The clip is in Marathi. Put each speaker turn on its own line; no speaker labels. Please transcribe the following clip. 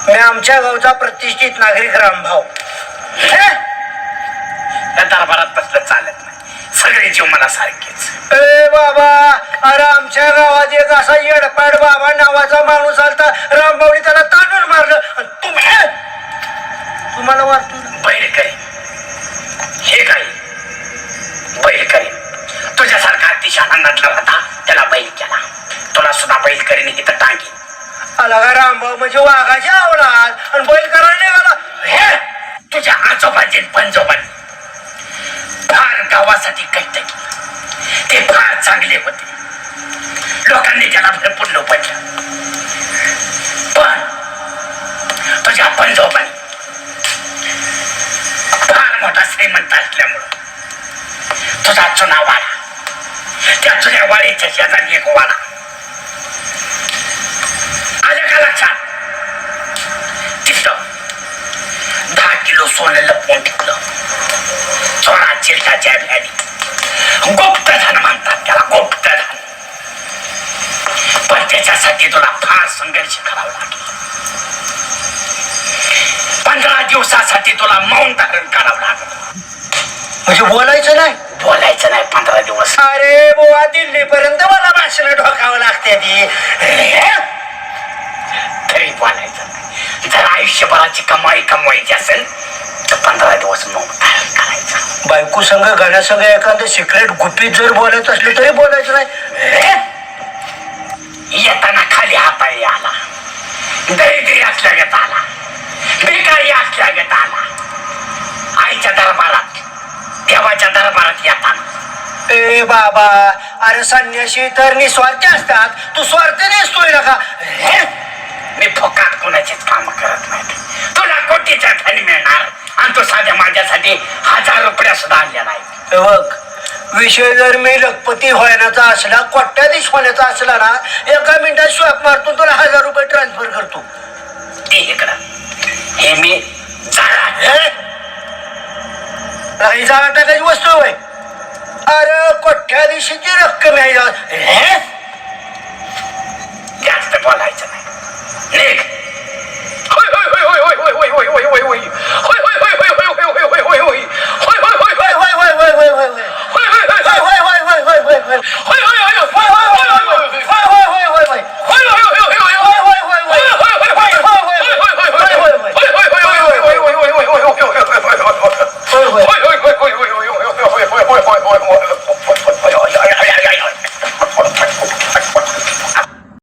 मी आमच्या गावचा प्रतिष्ठित नागरिक रामभाऊ.
त्या दरबारात बसलं चालत नाही, सगळे जीव मला सारखेच.
ए बाबा, अरे आमच्या गावात एक असा येडपाड बाबा नावाचा माणूस आलता, रामभाऊने त्याला ताणून मारलं. तुम्हाला वाटतो
बैल करी हे काही बैल करी. तुझ्यासारखा अतिशय आनंदातला होता, त्याला बैल केला. तुला सुद्धा बैल करीने इथं टांगी
आला का रामभाऊ म्हणजे वाघाच्या अवलाद आणि बैल करायला निघाला.
हे तुझ्या आजोबाजी पंजोबाजी फार गावासाठी कष्ट केले, ते फार चांगले होते. लोकांनी त्याला भरपूर लोपटलं, पण तुझ्या पंजोबानी फार मोठा श्रीमंत असल्यामुळं तुझा चुना वाडा, त्या जुन्या वाडीच्या शेजारी एक वाडा. आलं का लक्षात? तिथं 10 किलो सोनं लपवून ठेवलं. चोरा चिलटाच्या भ्यानी गुप्तधन म्हणतात त्याला, गुप्तधन. पण त्याच्यासाठी तुला फार संघर्ष करावा लागला. 15 दिवसासाठी तुला मौन धारण करावं लागलं.
म्हणजे बोलायचं नाही?
बोलायचं नाही 15 दिवस.
अरे बुवा, दिल्लीपर्यंत मला भाषण ढोकावं लागते ती.
तरी बोलायचं नाही. जर आयुष्यभराची कमाई कमवायची असेल तर 15 दिवस मौन धारण करायचं.
बायको संघ गाण्यासंघ एखादं सिक्रेट गुपित जर बोलायचं असलं तरी बोलायचं नाही.
येताना खाली हाताळी आला, दरिद्री असल्यागत आला, बेकारी असल्यागत आला. आईच्या दरबारात, देवाच्या दरबारात येताना.
ए बाबा, अरे संन्यासी तर निस्वार्थी असतात, तू स्वार्थ नसतोय ना का?
मी फुकाट कोणाचीच काम करत नाही. तुला कोटीच्या धन मिळणार आणि तू साध्या माझ्यासाठी 1000 रुपया सुद्धा आणल्या नाही.
बघ, विषय जर मी लखपती होण्याचा असला, कोट्याधीश होण्याचा असला ना, एका मिनिटात स्वॅप मारतो, तुला 1000 रुपये ट्रान्सफर करतो.
ते इकडं हे मी जाळा
जागा टाकायची वस्तू होय. अरे कोट्याधीशीची रक्कम आहे.
जास्त बोलायचं